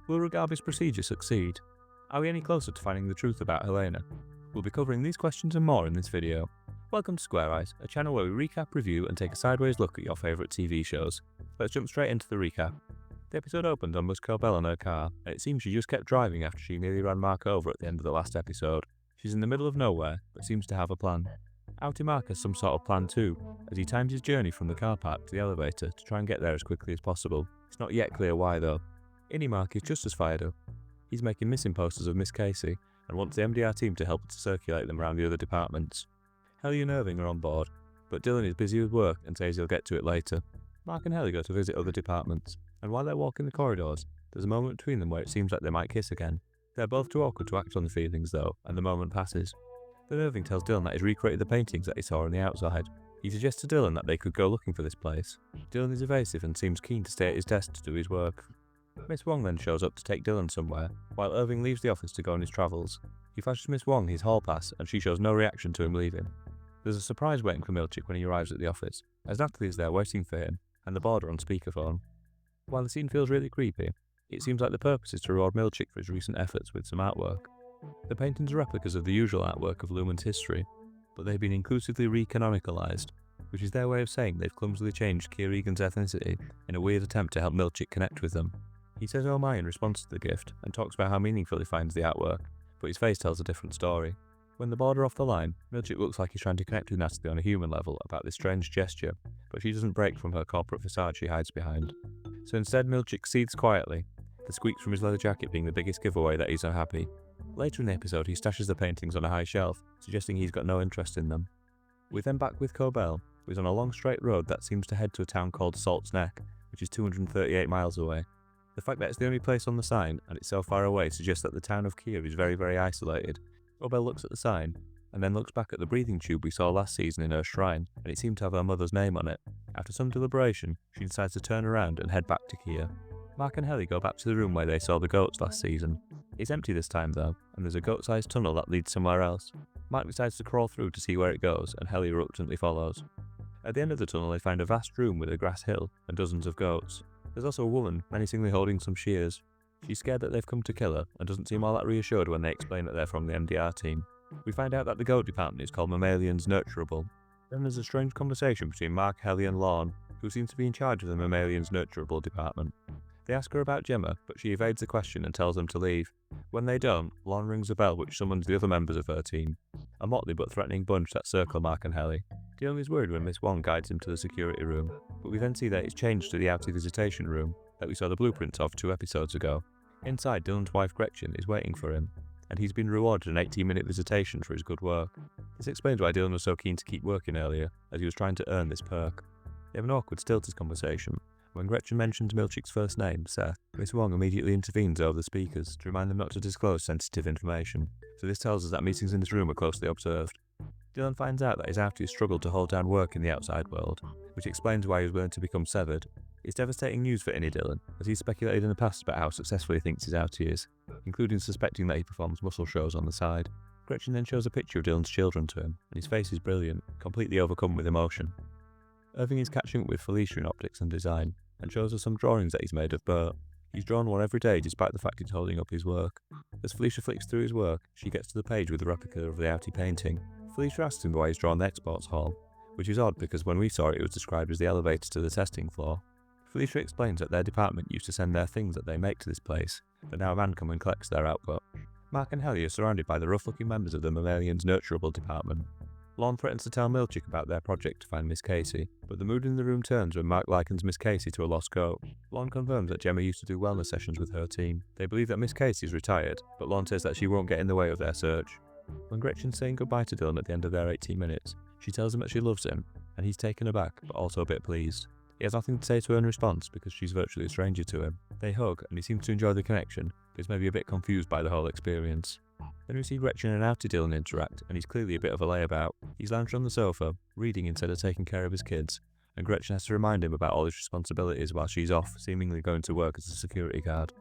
Will Ragabi's procedure succeed? Are we any closer to finding the truth about Helena? We'll be covering these questions and more in this video. Welcome to Square Eyes, a channel where we recap, review and take a sideways look at your favourite TV shows. Let's jump straight into the recap. The episode opened on Miss Cobel in her car, and it seems she just kept driving after she nearly ran Mark over at the end of the last episode. She's in the middle of nowhere, but seems to have a plan. Outie Mark has some sort of plan too, as he times his journey from the car park to the elevator to try and get there as quickly as possible. It's not yet clear why though. Innie Mark is just as fired up. He's making missing posters of Miss Casey, and wants the MDR team to help to circulate them around the other departments. Helly and Irving are on board, but Dylan is busy with work and says he'll get to it later. Mark and Helly go to visit other departments, and while they're walking the corridors, there's a moment between them where it seems like they might kiss again. They're both too awkward to act on the feelings though, and the moment passes. Then Irving tells Dylan that he's recreated the paintings that he saw on the outside. He suggests to Dylan that they could go looking for this place. Dylan is evasive and seems keen to stay at his desk to do his work. Miss Wong then shows up to take Dylan somewhere, while Irving leaves the office to go on his travels. He flashes Miss Wong his hall pass, and she shows no reaction to him leaving. There's a surprise waiting for Milchick when he arrives at the office, as Natalie is there waiting for him, and the board are on speakerphone. While the scene feels really creepy, it seems like the purpose is to reward Milchick for his recent efforts with some artwork. The paintings are replicas of the usual artwork of Lumon's history, but they've been inclusively re-canonicalized, which is their way of saying they've clumsily changed Kia Regan's ethnicity in a weird attempt to help Milchick connect with them. He says oh my in response to the gift, and talks about how meaningful he finds the artwork, but his face tells a different story. When the board are off the line, Milchick looks like he's trying to connect with Natalie on a human level about this strange gesture, but she doesn't break from her corporate facade she hides behind. So instead Milchick seethes quietly, the squeaks from his leather jacket being the biggest giveaway that he's unhappy. Later in the episode he stashes the paintings on a high shelf, suggesting he's got no interest in them. We're then back with Cobel, who is on a long straight road that seems to head to a town called Salt's Neck, which is 238 miles away. The fact that it's the only place on the sign, and it's so far away, suggests that the town of Kia is very, very isolated. Cobel looks at the sign, and then looks back at the breathing tube we saw last season in her shrine, and it seemed to have her mother's name on it. After some deliberation, she decides to turn around and head back to Kia. Mark and Helly go back to the room where they saw the goats last season. It's empty this time though, and there's a goat-sized tunnel that leads somewhere else. Mark decides to crawl through to see where it goes, and Helly reluctantly follows. At the end of the tunnel they find a vast room with a grass hill and dozens of goats. There's also a woman menacingly holding some shears. She's scared that they've come to kill her, and doesn't seem all that reassured when they explain that they're from the MDR team. We find out that the goat department is called Mammalians Nurturable. Then there's a strange conversation between Mark, Helly and Lorne, who seems to be in charge of the Mammalians Nurturable department. They ask her about Gemma, but she evades the question and tells them to leave. When they don't, Lorne rings a bell which summons the other members of her team, a motley but threatening bunch that circle Mark and Helly. Dylan is worried when Miss Wong guides him to the security room, but we then see that it's changed to the outie visitation room that we saw the blueprints of 2 episodes ago. Inside, Dylan's wife Gretchen is waiting for him, and he's been rewarded an 18-minute visitation for his good work. This explains why Dylan was so keen to keep working earlier, as he was trying to earn this perk. They have an awkward, stilted conversation. When Gretchen mentions Milchick's first name, Seth, Miss Wong immediately intervenes over the speakers to remind them not to disclose sensitive information, so this tells us that meetings in this room are closely observed. Dylan finds out that his outie has struggled to hold down work in the outside world, which explains why he was willing to become severed. It's devastating news for Innie Dylan, as he's speculated in the past about how successful he thinks his outie is, including suspecting that he performs muscle shows on the side. Gretchen then shows a picture of Dylan's children to him, and his face is brilliant, completely overcome with emotion. Irving is catching up with Felicia in optics and design, and shows us some drawings that he's made of Bert. He's drawn one every day despite the fact he's holding up his work. As Felicia flicks through his work, she gets to the page with the replica of the outie painting. Felicia asks him why he's drawn the exports hall, which is odd because when we saw it was described as the elevator to the testing floor. Felicia explains that their department used to send their things that they make to this place, but now a man comes and collects their output. Mark and Helly are surrounded by the rough-looking members of the Mammalians Nurturable department. Lorne threatens to tell Milchick about their project to find Miss Casey, but the mood in the room turns when Mark likens Miss Casey to a lost goat. Lorne confirms that Gemma used to do wellness sessions with her team. They believe that Miss Casey is retired, but Lorne says that she won't get in the way of their search. When Gretchen's saying goodbye to Dylan at the end of their 18 minutes, she tells him that she loves him, and he's taken aback, but also a bit pleased. He has nothing to say to her in response because she's virtually a stranger to him. They hug, and he seems to enjoy the connection, but is maybe a bit confused by the whole experience. Then we see Gretchen and outie Dylan interact, and he's clearly a bit of a layabout. He's lounged on the sofa, reading instead of taking care of his kids, and Gretchen has to remind him about all his responsibilities while she's off, seemingly going to work as a security guard.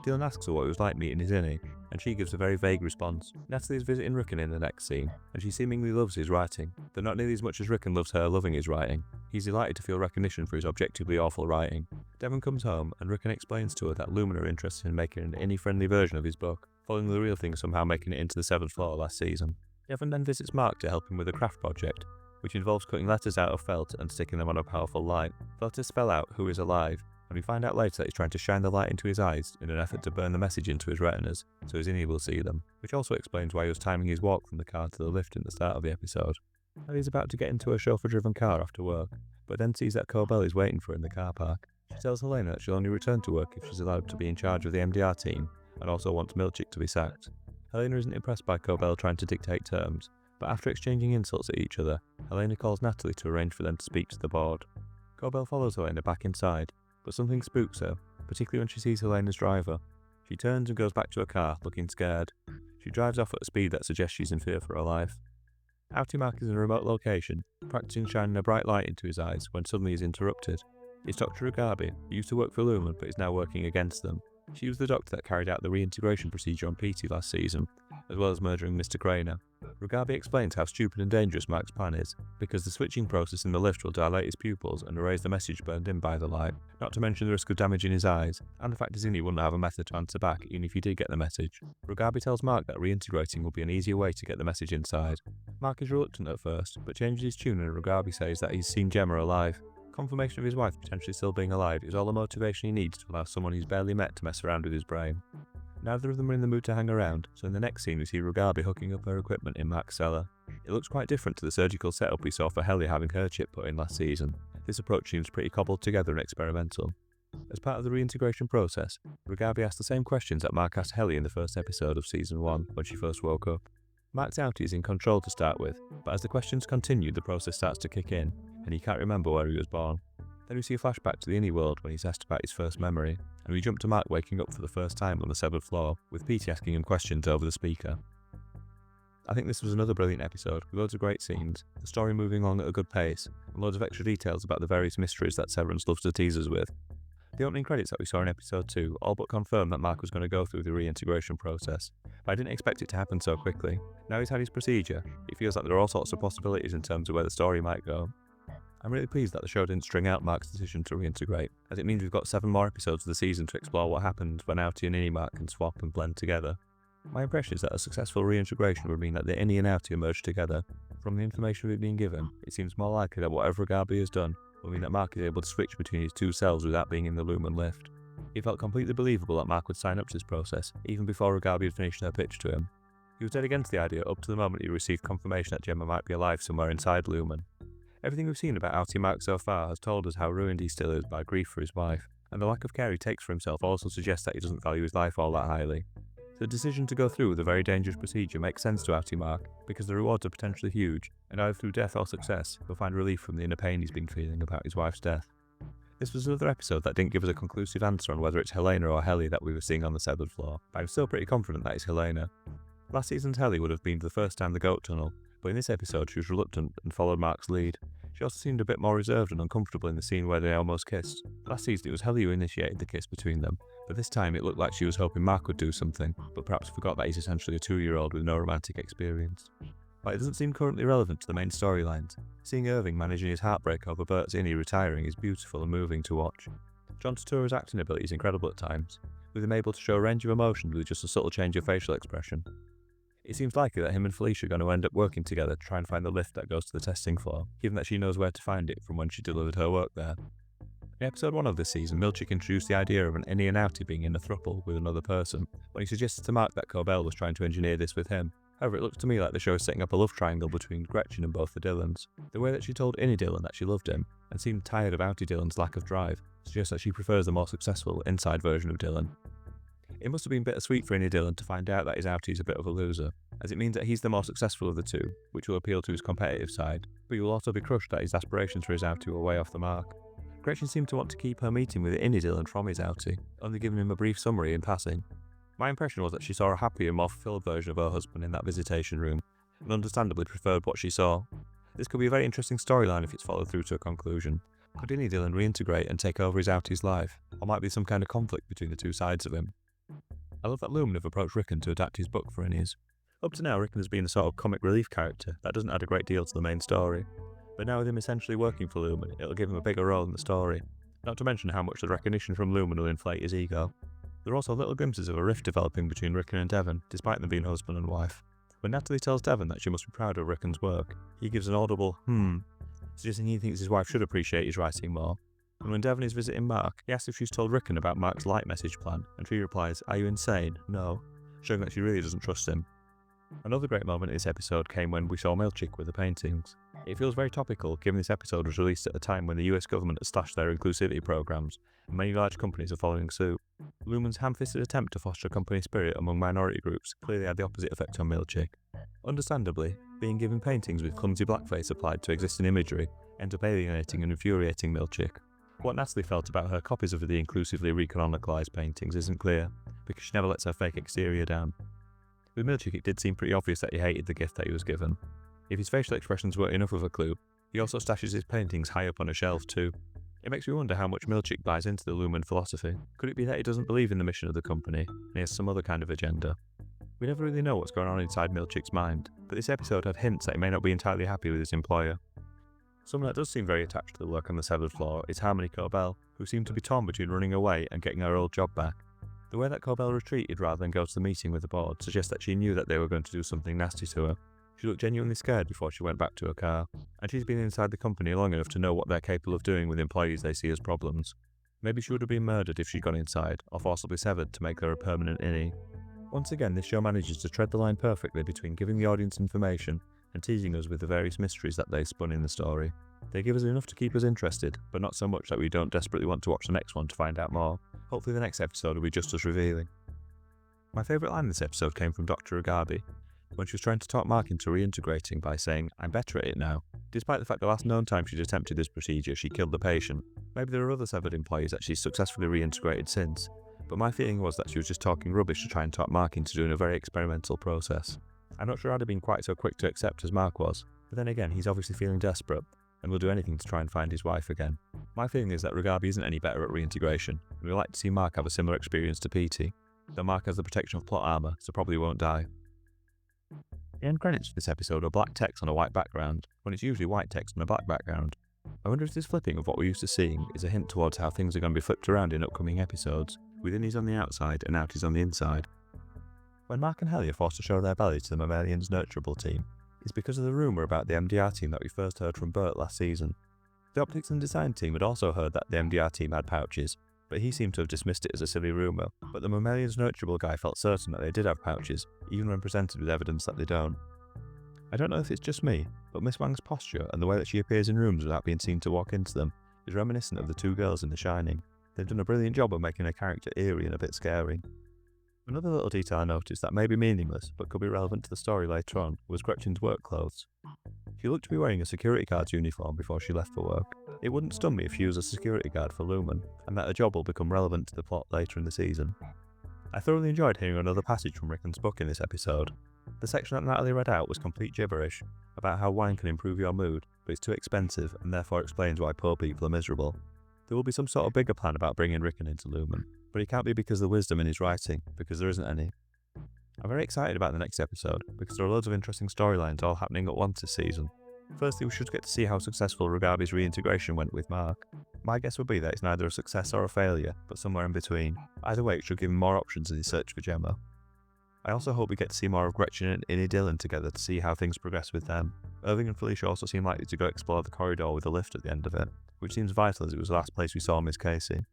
Dylan asks her what it was like meeting his innie, and she gives a very vague response. Natalie is visiting Rickon in the next scene, and she seemingly loves his writing, though not nearly as much as Rickon loves her loving his writing. He's delighted to feel recognition for his objectively awful writing. Devon comes home, and Rickon explains to her that Lumon are interested in making an innie-friendly version of his book, following the real thing somehow making it into the 7th floor last season. Devon then visits Mark to help him with a craft project, which involves cutting letters out of felt and sticking them on a powerful light. Felt to spell out who is alive, and we find out later that he's trying to shine the light into his eyes in an effort to burn the message into his retinas, so his innie will see them, which also explains why he was timing his walk from the car to the lift in the start of the episode. Ellie's about to get into a chauffeur-driven car after work, but then sees that Cobel is waiting for her in the car park. She tells Helena that she'll only return to work if she's allowed to be in charge of the MDR team, and also wants Milchick to be sacked. Helena isn't impressed by Cobel trying to dictate terms, but after exchanging insults at each other, Helena calls Natalie to arrange for them to speak to the board. Cobel follows Helena back inside, but something spooks her, particularly when she sees Helena's driver. She turns and goes back to her car, looking scared. She drives off at a speed that suggests she's in fear for her life. Outie Mark is in a remote location, practicing shining a bright light into his eyes when suddenly he's interrupted. It's Dr. Rugabi, who used to work for Lumon but is now working against them. She was the doctor that carried out the reintegration procedure on Petey last season, as well as murdering Mr. Craner. Rugabi explains how stupid and dangerous Mark's plan is, because the switching process in the lift will dilate his pupils and erase the message burned in by the light, not to mention the risk of damaging his eyes, and the fact his innie wouldn't have a method to answer back even if he did get the message. Rugabi tells Mark that reintegrating will be an easier way to get the message inside. Mark is reluctant at first, but changes his tune and Rugabi says that he's seen Gemma alive. Confirmation of his wife potentially still being alive is all the motivation he needs to allow someone he's barely met to mess around with his brain. Neither of them are in the mood to hang around, so in the next scene we see Rugabi hooking up her equipment in Mark's cellar. It looks quite different to the surgical setup we saw for Helly having her chip put in last season. This approach seems pretty cobbled together and experimental. As part of the reintegration process, Rugabi asked the same questions that Mark asked Helly in the first episode of Season 1 when she first woke up. Mark's outie is in control to start with, but as the questions continue the process starts to kick in, and he can't remember where he was born. Then we see a flashback to the innie world when he's asked about his first memory, and we jump to Mark waking up for the first time on the 7th floor, with Petey asking him questions over the speaker. I think this was another brilliant episode, with loads of great scenes, the story moving along at a good pace, and loads of extra details about the various mysteries that Severance loves to tease us with. The opening credits that we saw in episode 2 all but confirmed that Mark was going to go through the reintegration process, but I didn't expect it to happen so quickly. Now he's had his procedure, it feels like there are all sorts of possibilities in terms of where the story might go. I'm really pleased that the show didn't string out Mark's decision to reintegrate, as it means we've got 7 more episodes of the season to explore what happens when outie and innie Mark can swap and blend together. My impression is that a successful reintegration would mean that the innie and outie are merged together. From the information we've been given, it seems more likely that whatever Rugabi has done will mean that Mark is able to switch between his two selves without being in the Lumon lift. It felt completely believable that Mark would sign up to this process, even before Rugabi had finished her pitch to him. He was dead against the idea up to the moment he received confirmation that Gemma might be alive somewhere inside Lumon. Everything we've seen about outie Mark so far has told us how ruined he still is by grief for his wife, and the lack of care he takes for himself also suggests that he doesn't value his life all that highly. The decision to go through with a very dangerous procedure makes sense to outie Mark, because the rewards are potentially huge, and either through death or success, he'll find relief from the inner pain he's been feeling about his wife's death. This was another episode that didn't give us a conclusive answer on whether it's Helena or Helly that we were seeing on the 7th floor, but I'm still pretty confident that it's Helena. Last season's Helly would have been the first time the goat tunnel, but in this episode she was reluctant and followed Mark's lead. She also seemed a bit more reserved and uncomfortable in the scene where they almost kissed. Last season it was Helly who initiated the kiss between them, but this time it looked like she was hoping Mark would do something, but perhaps forgot that he's essentially a 2-year-old with no romantic experience. While it doesn't seem currently relevant to the main storylines, seeing Irving managing his heartbreak over Bert's innie retiring is beautiful and moving to watch. John Turturro's acting ability is incredible at times, with him able to show a range of emotions with just a subtle change of facial expression. It seems likely that him and Felicia are going to end up working together to try and find the lift that goes to the testing floor, given that she knows where to find it from when she delivered her work there. In episode 1 of this season, Milchick introduced the idea of an innie and outie being in a throuple with another person, when he suggested to Mark that Cobel was trying to engineer this with him. However, it looks to me like the show is setting up a love triangle between Gretchen and both the Dylans. The way that she told innie Dylan that she loved him, and seemed tired of outie Dylan's lack of drive, suggests that she prefers the more successful inside version of Dylan. It must have been bittersweet for innie Dylan to find out that his outie is a bit of a loser, as it means that he's the more successful of the two, which will appeal to his competitive side, but he will also be crushed that his aspirations for his outie were way off the mark. Gretchen seemed to want to keep her meeting with innie Dylan from his outie, only giving him a brief summary in passing. My impression was that she saw a happier, more fulfilled version of her husband in that visitation room, and understandably preferred what she saw. This could be a very interesting storyline if it's followed through to a conclusion. Could innie Dylan reintegrate and take over his outie's life, or might be some kind of conflict between the two sides of him? I love that Lumon have approached Rickon to adapt his book for innies. Up to now, Rickon has been a sort of comic relief character that doesn't add a great deal to the main story. But now with him essentially working for Lumon, it'll give him a bigger role in the story. Not to mention how much the recognition from Lumon will inflate his ego. There are also little glimpses of a rift developing between Rickon and Devon, despite them being husband and wife. When Natalie tells Devon that she must be proud of Rickon's work, he gives an audible suggesting he thinks his wife should appreciate his writing more. And when Devon is visiting Mark, he asks if she's told Rickon about Mark's light message plan, and she replies, "Are you insane? No," showing that she really doesn't trust him. Another great moment in this episode came when we saw Milchick with the paintings. It feels very topical given this episode was released at a time when the US government has slashed their inclusivity programs, and many large companies are following suit. Lumon's ham-fisted attempt to foster company spirit among minority groups clearly had the opposite effect on Milchick. Understandably, being given paintings with clumsy blackface applied to existing imagery ends up alienating and infuriating Milchick. What Natalie felt about her copies of the inclusively recanonicalised paintings isn't clear, because she never lets her fake exterior down. With Milchick, it did seem pretty obvious that he hated the gift that he was given. If his facial expressions weren't enough of a clue, he also stashes his paintings high up on a shelf too. It makes me wonder how much Milchick buys into the Lumon philosophy. Could it be that he doesn't believe in the mission of the company, and he has some other kind of agenda? We never really know what's going on inside Milchick's mind, but this episode had hints that he may not be entirely happy with his employer. Someone that does seem very attached to the work on the severed floor is Harmony Cobel, who seemed to be torn between running away and getting her old job back. The way that Cobel retreated rather than go to the meeting with the board suggests that she knew that they were going to do something nasty to her. She looked genuinely scared before she went back to her car, and she's been inside the company long enough to know what they're capable of doing with employees they see as problems. Maybe she would have been murdered if she'd gone inside, or forcibly severed to make her a permanent innie. Once again, this show manages to tread the line perfectly between giving the audience information and teasing us with the various mysteries that they spun in the story. They give us enough to keep us interested, but not so much that we don't desperately want to watch the next one to find out more. Hopefully the next episode will be just as revealing. My favourite line in this episode came from Dr. Agabi, when she was trying to talk Mark into reintegrating by saying, "I'm better at it now," despite the fact the last known time she'd attempted this procedure she killed the patient. Maybe there are other severed employees that she's successfully reintegrated since, but my feeling was that she was just talking rubbish to try and talk Mark into doing a very experimental process. I'm not sure I'd have been quite so quick to accept as Mark was, but then again he's obviously feeling desperate, and will do anything to try and find his wife again. My feeling is that Agabi isn't any better at reintegration, and we'd like to see Mark have a similar experience to Petey, though Mark has the protection of plot armour, so probably won't die. The end credits for this episode are black text on a white background, when it's usually white text on a black background. I wonder if this flipping of what we're used to seeing is a hint towards how things are going to be flipped around in upcoming episodes, with innies on the outside and outies on the inside. When Mark and Helly are forced to show their belly to the Mammalians Nurturable team, it's because of the rumour about the MDR team that we first heard from Bert last season. The optics and design team had also heard that the MDR team had pouches, but he seemed to have dismissed it as a silly rumour. But the Mammalians Nurturable guy felt certain that they did have pouches, even when presented with evidence that they don't. I don't know if it's just me, but Miss Wang's posture and the way that she appears in rooms without being seen to walk into them is reminiscent of the two girls in The Shining. They've done a brilliant job of making her character eerie and a bit scary. Another little detail I noticed that may be meaningless, but could be relevant to the story later on, was Gretchen's work clothes. She looked to be wearing a security guard's uniform before she left for work. It wouldn't stun me if she was a security guard for Lumon, and that her job will become relevant to the plot later in the season. I thoroughly enjoyed hearing another passage from Rickon's book in this episode. The section that Natalie read out was complete gibberish, about how wine can improve your mood, but it's too expensive and therefore explains why poor people are miserable. There will be some sort of bigger plan about bringing Rickon into Lumon, but it can't be because of the wisdom in his writing, because there isn't any. I'm very excited about the next episode, because there are loads of interesting storylines all happening at once this season. Firstly, we should get to see how successful Agabi's reintegration went with Mark. My guess would be that it's neither a success or a failure, but somewhere in between. Either way, it should give him more options in his search for Gemma. I also hope we get to see more of Gretchen and Innie Dillon together to see how things progress with them. Irving and Felicia also seem likely to go explore the corridor with a lift at the end of it, which seems vital as it was the last place we saw Miss Casey.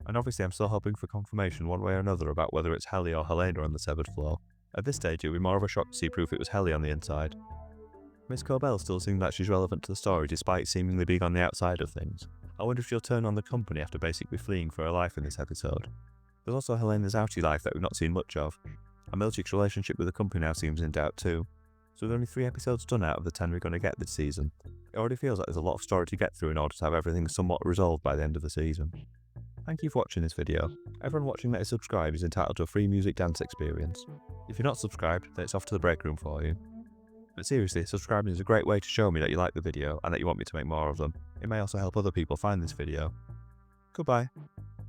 And obviously I'm still hoping for confirmation one way or another about whether it's Helly or Helena on the severed floor. At this stage it would be more of a shock to see proof it was Helly on the inside. Miss Cobel still seems like she's relevant to the story despite seemingly being on the outside of things. I wonder if she'll turn on the company after basically fleeing for her life in this episode. There's also Helena's outie life that we've not seen much of, and Milchick's relationship with the company now seems in doubt too. So with only 3 episodes done out of the 10 we're going to get this season, it already feels like there's a lot of story to get through in order to have everything somewhat resolved by the end of the season. Thank you for watching this video. Everyone watching that is subscribed is entitled to a free music dance experience. If you're not subscribed, then it's off to the break room for you. But seriously, subscribing is a great way to show me that you like the video and that you want me to make more of them. It may also help other people find this video. Goodbye.